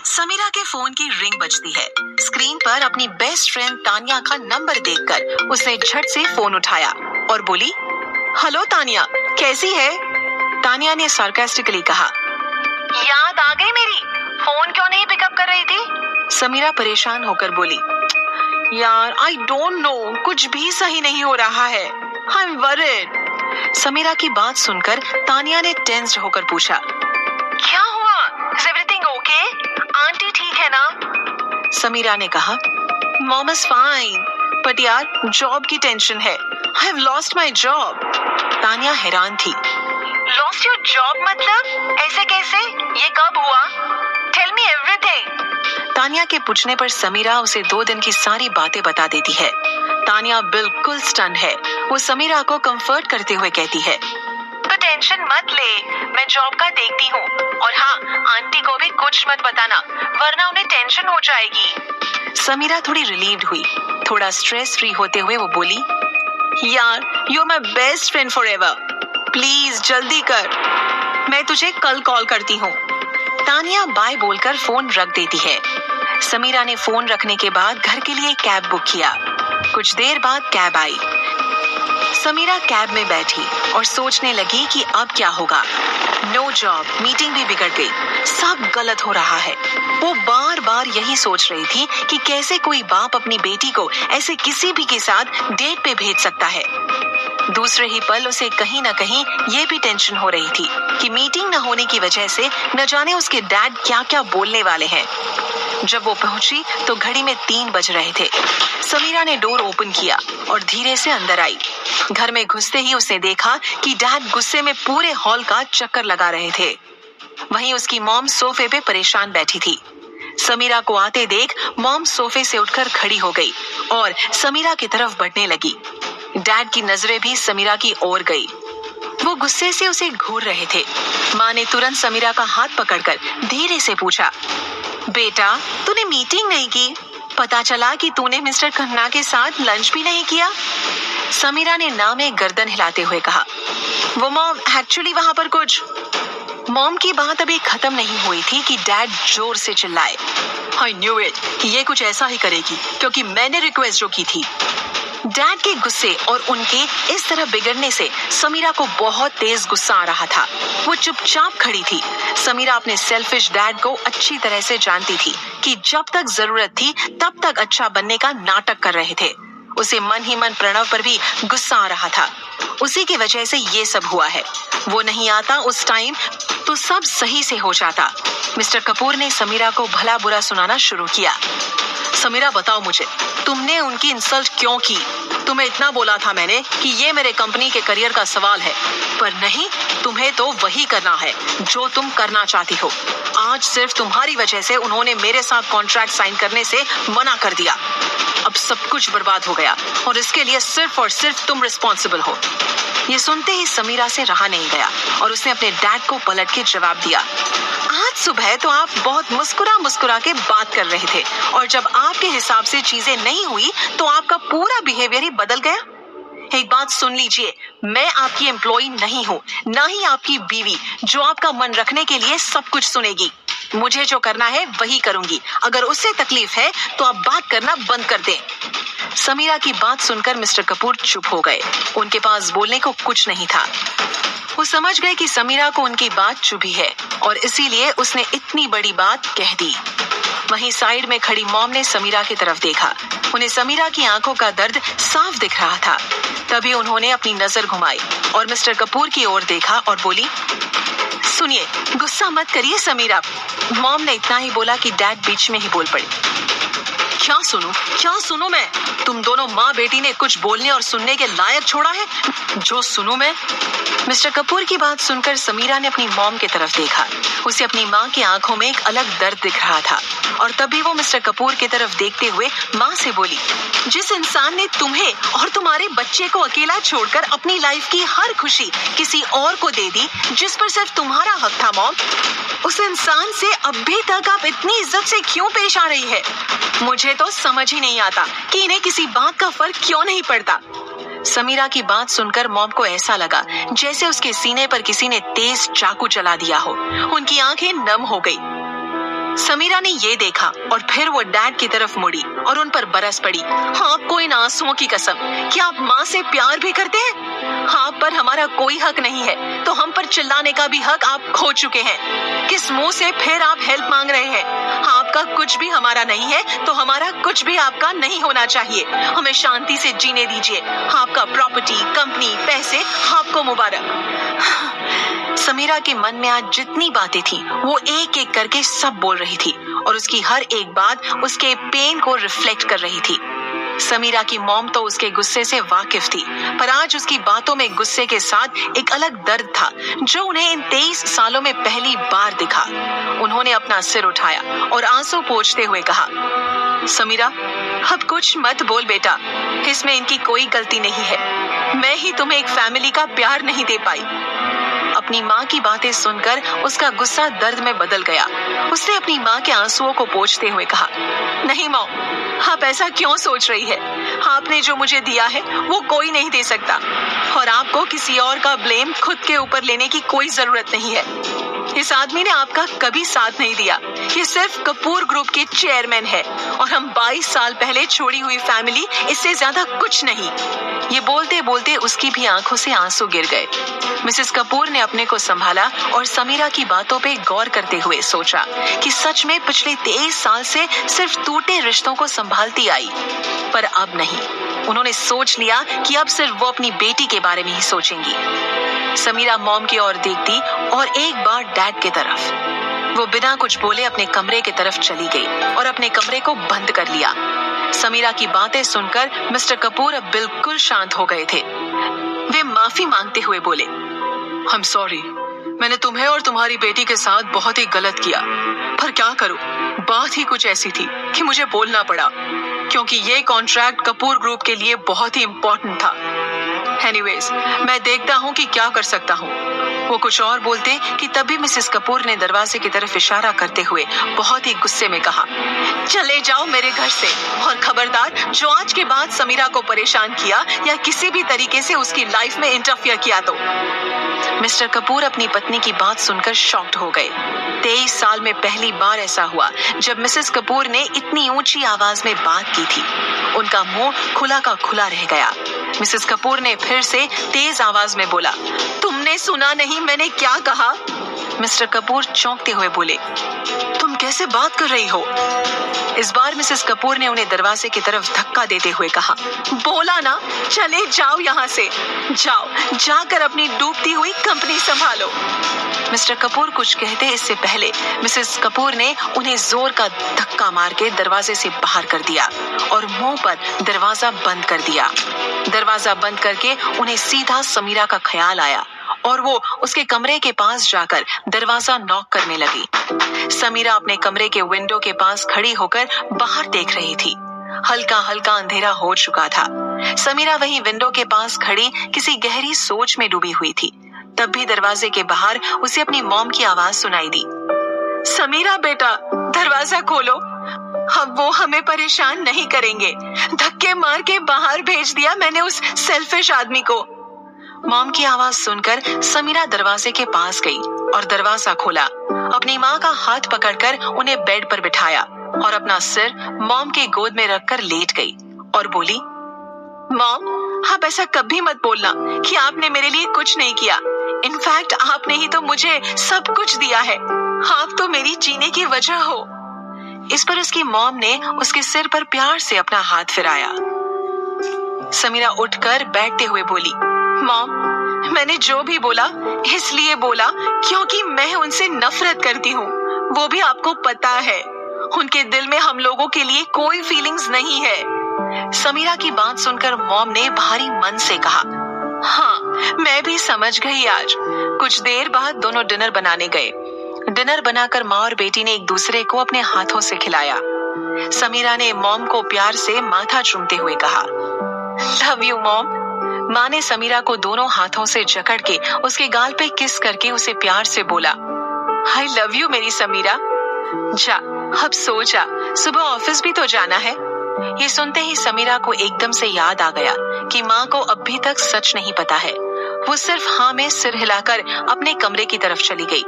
समीरा के फोन की रिंग बजती है। स्क्रीन पर अपनी बेस्ट फ्रेंड तानिया का नंबर देखकर उसने झट से फोन उठाया और बोली, हेलो तानिया, कैसी है? तानिया ने सार्कास्टिकली कहा, याद आ गई मेरी, फोन क्यों नहीं पिकअप कर रही थी? समीरा परेशान होकर बोली, यार आई डोंट नो, कुछ भी सही नहीं हो रहा है, आई एम वरीड। समीरा की बात सुनकर तानिया ने टेंस्ड होकर पूछा, क्या हुआ? Is everything okay? आंटी ठीक है ना? समीरा ने कहा, मॉम इज फाइन, बट यार जॉब की टेंशन है, I have lost my job. Tania हैरान थी, लॉस्ट योर जॉब मतलब? ऐसे कैसे? ये कब हुआ? Tell me everything. तानिया के पूछने पर समीरा उसे 2 दिन की सारी बातें बता देती है। तानिया बिल्कुल स्टन है। वो समीरा को कंफर्ट करते हुए कहती है, तो टेंशन मत ले, मैं जॉब का देखती हूँ, और हाँ, आंटी को भी कुछ मत बताना, वरना उन्हें टेंशन हो जाएगी। समीरा थोड़ी रिलीव्ड हुई। थोड़ा स्ट्रेस फ्री होते हुए वो बोली, यार you are my best friend forever, please जल्दी कर, मैं तुझे कल कॉल करती हूँ। तानिया बाय बोलकर फोन रख देती है। समीरा ने फोन रखने के बाद घर के लिए कैब बुक किया। कुछ देर बाद कैब आई। समीरा कैब में बैठी और सोचने लगी कि अब क्या होगा। नो जॉब, मीटिंग भी बिगड़ गई, सब गलत हो रहा है। वो बार बार यही सोच रही थी कि कैसे कोई बाप अपनी बेटी को ऐसे किसी भी के साथ डेट पे भेज सकता है। दूसरे ही पल उसे कहीं ना कहीं ये भी टेंशन हो रही थी कि मीटिंग न होने की वजह से न जाने उसके डैड क्या क्या बोलने वाले हैं। जब वो पहुंची तो घड़ी में 3 बज रहे थे। समीरा ने डोर ओपन किया और धीरे से अंदर आई। घर में घुसते ही उसने देखा कि डैड गुस्से में पूरे हॉल का चक्कर लगा रहे थे। वहीं उसकी मॉम सोफे पे परेशान बैठी थी। समीरा को आते देख मॉम सोफे से उठकर खड़ी हो गई और समीरा की तरफ बढ़ने लगी। डैड की नजरें भी समीरा की ओर गई। वो गुस्से से उसे घूर रहे थे। माँ ने तुरंत समीरा का हाथ पकड़कर धीरे से पूछा, बेटा तूने मीटिंग नहीं की? पता चला कि तूने मिस्टर खन्ना के साथ लंच भी नहीं किया? समीरा ने ना में गर्दन हिलाते हुए कहा, वो मॉम एक्चुअली वहां पर कुछ। मॉम की बात अभी खत्म नहीं हुई थी कि डैड जोर से चिल्लाए, आई न्यू इट कि ये कुछ ऐसा ही करेगी, क्योंकि मैंने रिक्वेस्ट जो की थी। डैड के गुस्से और उनके इस तरह बिगड़ने से समीरा को बहुत तेज गुस्सा आ रहा था। वो चुपचाप खड़ी थी। समीरा अपने सेल्फिश डैड को अच्छी तरह से जानती थी कि जब तक जरूरत थी तब तक अच्छा बनने का नाटक कर रहे थे। उसे मन ही मन प्रणव पर भी गुस्सा आ रहा था। उसी की वजह से ये सब हुआ है। वो नहीं आता उस टाइम तो सब सही से हो जाता। मिस्टर कपूर ने समीरा को भला बुरा सुनाना शुरू किया। समीरा बताओ मुझे, तुमने उनकी इंसल्ट क्यों की? तुम्हें इतना बोला था मैंने कि ये मेरे कंपनी के करियर का सवाल है, पर नहीं, तुम्हें तो वही करना है जो तुम करना चाहती हो। आज सिर्फ तुम्हारी वजह से उन्होंने मेरे साथ कॉन्ट्रैक्ट साइन करने से मना कर दिया। अब सब कुछ बर्बाद हो गया और इसके लिए सिर्फ और सिर्फ तुम रिस्पॉन्सिबल हो। ये सुनते ही समीरा से रहा नहीं गया और उसने अपने डैड को पलट के जवाब दिया, आज सुबह तो आप बहुत मुस्कुरा मुस्कुरा के बात कर रहे थे, और जब आपके हिसाब से चीजें नहीं हुई तो आपका पूरा बिहेवियर ही बदल गया। एक बात सुन लीजिए, मैं आपकी एम्प्लॉई नहीं हूँ, ना ही आपकी बीवी जो आपका मन रखने के लिए सब कुछ सुनेगी। मुझे जो करना है वही करूंगी। अगर उससे तकलीफ है तो आप बात करना बंद कर दें। समीरा की बात सुनकर मिस्टर कपूर चुप हो गए। उनके पास बोलने को कुछ नहीं था। वो समझ गए कि समीरा को उनकी बात चुभी है और इसीलिए उसने इतनी बड़ी बात कह दी। वहीं साइड में खड़ी मॉम ने समीरा की तरफ देखा। उन्हें समीरा की आंखों का दर्द साफ दिख रहा था। तभी उन्होंने अपनी नजर घुमाई और मिस्टर कपूर की ओर देखा और बोली, सुनिए, गुस्सा मत करिए समीरा। मॉम ने इतना ही बोला कि डैड बीच में ही बोल पड़े, क्या सुनूं मैं? तुम दोनों माँ बेटी ने कुछ बोलने और सुनने के लायक छोड़ा है? जो सुनूं मैं? मिस्टर कपूर की बात सुनकर समीरा ने अपनी मॉम की तरफ देखा। उसे अपनी माँ की आंखों में एक अलग दर्द दिख रहा था और तभी वो मिस्टर कपूर की तरफ देखते हुए माँ से बोली, जिस इंसान ने तुम्हें और तुम्हारे बच्चे को अकेला छोड़कर अपनी लाइफ की हर खुशी किसी और को दे दी, जिस पर सिर्फ तुम्हारा हक था मॉम, उस इंसान से अभी तक आप इतनी इज्जत से क्यों पेश आ रही है? मुझे तो समझ ही नहीं आता कि इन्हें किसी बात का फर्क क्यों नहीं पड़ता। समीरा की बात सुनकर मॉम को ऐसा लगा जैसे उसके सीने पर किसी ने तेज चाकू चला दिया हो। उनकी आंखें नम हो गई। समीरा ने ये देखा और फिर वो डैड की तरफ मुड़ी और उन पर बरस पड़ी। हाँ, आपको इन आंसुओं की कसम, क्या आप माँ से प्यार भी करते हैं? हाँ, पर हमारा कोई हक नहीं है, तो हम पर चिल्लाने का भी हक आप खो चुके हैं। किस मुंह से फिर आप हेल्प मांग रहे हैं? हाँ, आपका कुछ भी हमारा नहीं है, तो हमारा कुछ भी आपका नहीं होना चाहिए। हमें शांति से जीने दीजिए। हाँ, आपका प्रॉपर्टी, कंपनी, पैसे, आपको मुबारक। समीरा के मन में आज जितनी बातें थी वो एक एक करके सब बोल रही थी और उसकी हर एक बात उसके पेन को रिफ्लेक्ट कर रही थी। समीरा की मॉम तो उसके गुस्से से वाकिफ थी, पर आज उसकी बातों में गुस्से के साथ एक अलग दर्द था जो उन्हें इन 23 सालों में पहली बार दिखा। उन्होंने अपना सिर उठाया और आंसू पोंछते हुए कहा, समीरा, अब कुछ मत बोल बेटा, इसमें इनकी कोई गलती नहीं है। मैं ही तुम्हें एक फैमिली का प्यार नहीं दे पाई। अपनी माँ की बातें सुनकर उसका गुस्सा दर्द में बदल गया। उसने अपनी माँ के आंसुओं को पोंछते हुए कहा, नहीं मॉम, आप ऐसा क्यों सोच रही है? आपने जो मुझे दिया है वो कोई नहीं दे सकता और आपको किसी और का ब्लेम खुद के ऊपर लेने की कोई जरूरत नहीं है। इस आदमी ने आपका कभी साथ नहीं दिया। ये सिर्फ कपूर ग्रुप के चेयरमैन है और हम 22 साल पहले छोड़ी हुई फैमिली, इससे ज्यादा कुछ नहीं। ये बोलते बोलते उसकी भी आंखों से आंसू गिर गए। मिसेस कपूर ने अपने को संभाला और समीरा की बातों पे गौर करते हुए सोचा कि सच में पिछले 23 साल से सिर्फ टूटे रिश्तों को संभालती आई, पर अब नहीं। उन्होंने सोच लिया कि अब सिर्फ वो अपनी बेटी के बारे में ही सोचेंगी। समीरा मॉम की ओर देखती और एक बार डैड की तरफ। वो बिना कुछ बोले अपने कमरे की तरफ चली गई और अपने कमरे को बंद कर लिया। समीरा की बातें सुनकर मिस्टर कपूर अब बिल्कुल शांत हो गए थे। वे माफी मांगते हुए बोले, आई एम सॉरी, मैंने तुम्हें और तुम्हारी बेटी के साथ बहुत ही गलत किया, पर क्या करूं, बात ही कुछ ऐसी थी कि मुझे बोलना पड़ा, क्योंकि ये कॉन्ट्रैक्ट कपूर ग्रुप के लिए बहुत ही इम्पोर्टेंट था। एनीवेज, मैं देखता हूँ कि क्या कर सकता हूँ। वो कुछ और बोलते कि तभी मिसेस कपूर ने दरवाजे की तरफ इशारा करते हुए बहुत ही गुस्से में कहा, चले जाओ मेरे घर से, और खबरदार जो आज के बाद समीरा को परेशान किया या किसी भी तरीके से उसकी लाइफ में इंटरफियर किया तो। मिस्टर कपूर अपनी पत्नी की बात सुनकर शॉक्ड हो गए। 23 साल में पहली बार ऐसा हुआ जब मिसेस कपूर ने इतनी ऊंची आवाज में बात की थी। उनका मुंह खुला का खुला रह गया। मिसेस कपूर ने फिर से तेज आवाज में बोला, तुमने सुना नहीं मैंने क्या कहा? मिस्टर कपूर चौंकते हुए बोले, तुम कैसे बात कर रही हो? इस बार मिसेस कपूर ने उन्हें दरवाजे की तरफ धक्का देते हुए कहा, बोला ना, चले जाओ यहाँ से, जाओ, जाकर अपनी डूबती हुई कंपनी संभालो। मिस्टर कपूर कुछ कहते इससे पहले मिसेस कपूर ने उन्हें जोर का धक्का मार के दरवाजे से बाहर कर दिया और मुंह पर दरवाजा बंद कर दिया। दरवाजा बंद करके उन्हें सीधा समीरा का ख्याल आया और वो उसके कमरे के पास जाकर दरवाजा नॉक करने लगी। समीरा अपने कमरे के विंडो के पास खड़ी होकर बाहर देख रही थी। हल्का हल्का अंधेरा हो चुका था। समीरा वहीं विंडो के पास खड़ी किसी गहरी सोच में डूबी हुई थी। तब भी दरवाजे के बाहर उसे अपनी मॉम की आवाज सुनाई दी, समीरा बेटा, दरवाजा खोलो, अब वो हमें परेशान नहीं करेंगे। धक्के मार के बाहर भेज दिया मैंने उस सेल्फिश आदमी को। मॉम की आवाज सुनकर समीरा दरवाजे के पास गई और दरवाजा खोला। अपनी माँ का हाथ पकड़कर उन्हें बेड पर बिठाया और अपना सिर मॉम के गोद में रखकर लेट गई और बोली, मॉम, आप ऐसा कभी मत बोलना कि आपने मेरे लिए कुछ नहीं किया। इनफैक्ट आपने ही तो मुझे सब कुछ दिया है। आप तो मेरी जीने की वजह हो। इस पर उसकी मॉम ने उसके सिर पर प्यार से अपना हाथ फिराया। समीरा उठकर बैठते हुए बोली, मॉम, मैंने जो भी बोला इसलिए बोला क्योंकि मैं उनसे नफरत करती हूँ। वो भी आपको पता है, उनके दिल में हम लोगों के लिए कोई फीलिंग्स नहीं है। समीरा की बात सुनकर मॉम ने भारी मन से कहा, हाँ, मैं भी समझ गई। आज कुछ देर बाद दोनों डिनर बनाने गए। डिनर बनाकर माँ और बेटी ने एक दूसरे को अपने हाथों से खिलाया। समीरा ने मॉम को प्यार से माथा चूमते हुए कहा, लव यू मॉम। माँ ने समीरा को दोनों हाथों से जकड़ के उसके गाल पे किस करके उसे प्यार से बोला, आई लव यू मेरी समीरा। जा, अब सो जा, सुबह ऑफिस भी तो जाना है। ये सुनते ही समीरा को एकदम से याद आ गया कि माँ को अभी तक सच नहीं पता है। वो सिर्फ हाँ में सिर हिलाकर अपने कमरे की तरफ चली गई।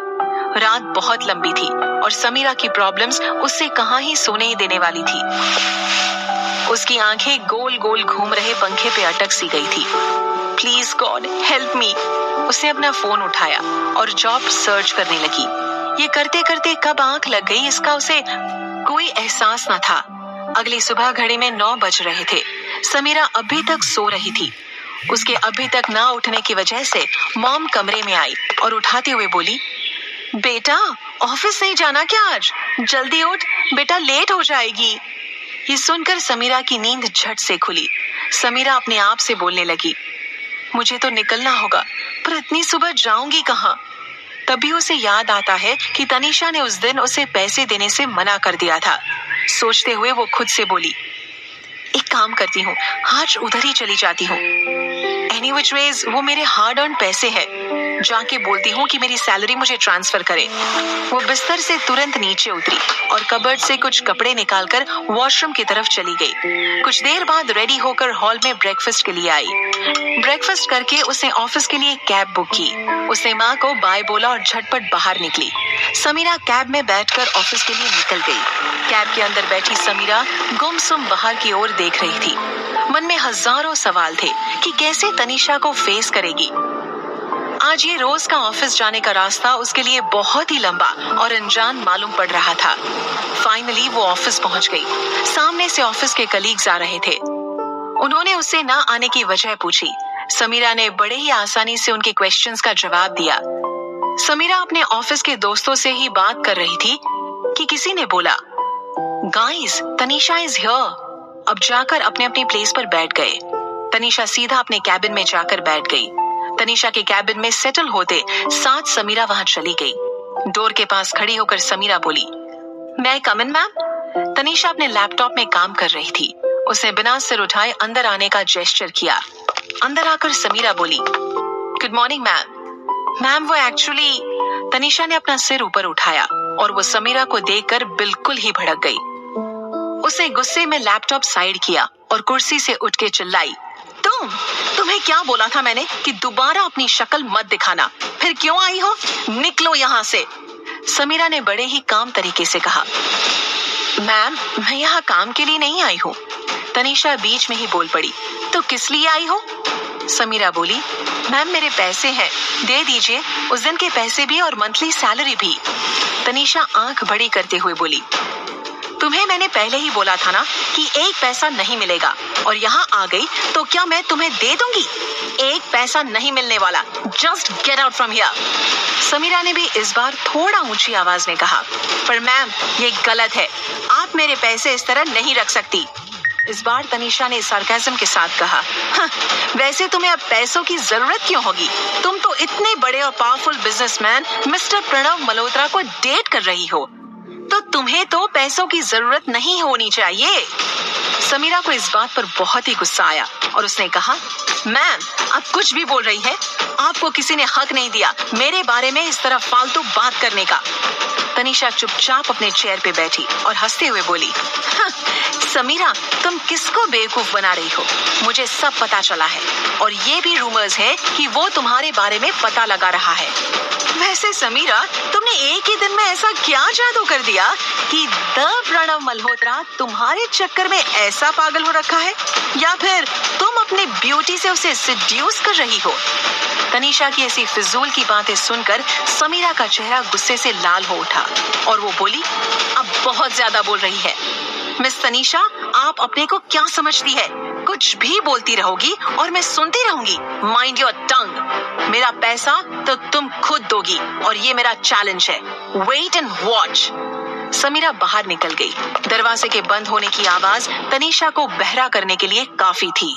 रात बहुत लंबी थी और समीरा की प्रॉब्लम्स उससे कहाँ ही सोने देने वाली थी। उसकी आंखें गोल गोल घूम रहे पंखे पे अटक सी गई थी। Please God help me. उसने अपना फोन उठाया और जॉब सर्च करने लगी। ये करते करते कब आंख लग गई इसका उसे कोई एहसास न था। अगली सुबह घड़ी में 9 बज रहे थे। समीरा अभी तक सो रही थी। उसके अभी तक ना उठने की वजह से मॉम कमरे में आई और उठाते हुए बोली, बेटा ऑफिस नहीं जाना क्या आज? जल्दी उठ बेटा, लेट हो जाएगी। ये सुनकर समीरा की नींद झट से खुली। समीरा अपने आप से बोलने लगी, मुझे तो निकलना होगा, पर इतनी सुबह जाऊंगी कहाँ? तभी उसे याद आता है कि तनीषा ने उस दिन उसे पैसे देने से मना कर दिया था। सोचते हुए वो खुद से बोली, एक काम करती हूँ, आज उधर ही चली जाती हूँ। एनी विच वेज वो मेरे हार्ड अर्न पैसे हैं। जाके बोलती हूँ कि मेरी सैलरी मुझे ट्रांसफर करे। वो बिस्तर से तुरंत नीचे उतरी और कबर्ड से कुछ कपड़े निकालकर वॉशरूम की तरफ चली गई। कुछ देर बाद रेडी होकर हॉल में ब्रेकफास्ट के लिए आई। ब्रेकफास्ट करके उसने ऑफिस के लिए कैब बुक की। उसने माँ को बाय बोला और झटपट बाहर निकली। समीरा कैब में बैठकर ऑफिस के लिए निकल गई। कैब के अंदर बैठी समीरा गुमसुम बाहर की ओर देख रही थी। मन में हजारों सवाल थे कि कैसे तनीषा को फेस करेगी। आज ये रोज का ऑफिस जाने का रास्ता उसके लिए बहुत ही लंबा और अनजान मालूम पड़ रहा था। फाइनली वो ऑफिस पहुंच गई। सामने से ऑफिस के कलीग्स आ रहे थे। उन्होंने उससे ना आने की वजह पूछी। समीरा ने बड़े ही आसानी से उनके क्वेश्चंस का जवाब दिया। समीरा अपने ऑफिस के दोस्तों से ही बात कर रही थी कि किसी ने बोला, गाइस तनीषा इज हियर। अब जाकर अपने अपनी प्लेस पर बैठ गए। तनीषा सीधा अपने कैबिन में जाकर बैठ गई। तनीषा के कैबिन में सेटल होते साथ समीरा वहां चली गई। डोर के पास खड़ी होकर समीरा बोली, मैं कम इन मैम? तनीषा अपने लैपटॉप में काम कर रही थी। उसने बिना सिर उठाए अंदर आने का जेस्चर किया। अंदर आकर समीरा बोली, गुड मॉर्निंग मैम। मैम वो एक्चुअली। तनीषा ने अपना सिर ऊपर उठाया और वो समीरा को देखकर बिल्कुल ही भड़क गई। उसने गुस्से में लैपटॉप साइड किया और कुर्सी से उठ के चिल्लाई, तुम्हें क्या बोला था मैंने कि दोबारा अपनी शक्ल मत दिखाना? फिर क्यों आई हो? निकलो यहाँ से। समीरा ने बड़े ही काम तरीके से कहा, मैम मैं यहाँ काम के लिए नहीं आई हूँ। तनीषा बीच में ही बोल पड़ी, तो किस लिए आई हो? समीरा बोली, मैम मेरे पैसे हैं, दे दीजिए, उस दिन के पैसे भी और मंथली सैलरी भी। तनीषा आंख बड़ी करते हुए बोली, तुम्हें मैंने पहले ही बोला था ना कि एक पैसा नहीं मिलेगा, और यहाँ आ गई तो क्या मैं तुम्हें दे दूंगी? एक पैसा नहीं मिलने वाला। Just get out from here. Samira ने भी इस बार थोड़ा ऊंची आवाज में कहा, पर मैम ये गलत है, आप मेरे पैसे इस तरह नहीं रख सकती। इस बार तनीषा ने सार्केज्म के साथ कहा, वैसे तुम्हें अब पैसों की जरूरत क्यों होगी? तुम तो इतने बड़े और powerful businessman mister Pranav Malhotra को डेट कर रही हो, तो तुम्हें तो पैसों की जरूरत नहीं होनी चाहिए। समीरा को इस बात पर बहुत ही गुस्सा आया और उसने कहा, मैम आप कुछ भी बोल रही हैं, आपको किसी ने हक नहीं दिया मेरे बारे में इस तरह फालतू बात करने का। तनीषा चुपचाप अपने चेयर पे बैठी और हंसते हुए बोली, समीरा तुम किसको बेवकूफ बना रही हो? मुझे सब पता चला है और ये भी रूमर्स है कि वो तुम्हारे बारे में पता लगा रहा है। वैसे समीरा तुमने एक ही दिन में ऐसा क्या जादू कर दिया कि द प्रणव मल्होत्रा तुम्हारे चक्कर में ऐसा पागल हो रखा है, या फिर तुम अपनी ब्यूटी से उसे सिड्यूस कर रही हो? तनीषा की ऐसी फिजूल की बातें सुनकर समीरा का चेहरा गुस्से से लाल हो उठा और वो बोली, अब बहुत ज्यादा बोल रही है। मिस तनीषा आप अपने को क्या समझती है? कुछ भी बोलती रहोगी और मैं सुनती रहूंगी। Mind your tongue. मेरा पैसा तो तुम खुद दोगी और ये मेरा चैलेंज है। Wait and watch. समीरा बाहर निकल गई। दरवाजे के बंद होने की आवाज तनीषा को बहरा करने के लिए काफी थी।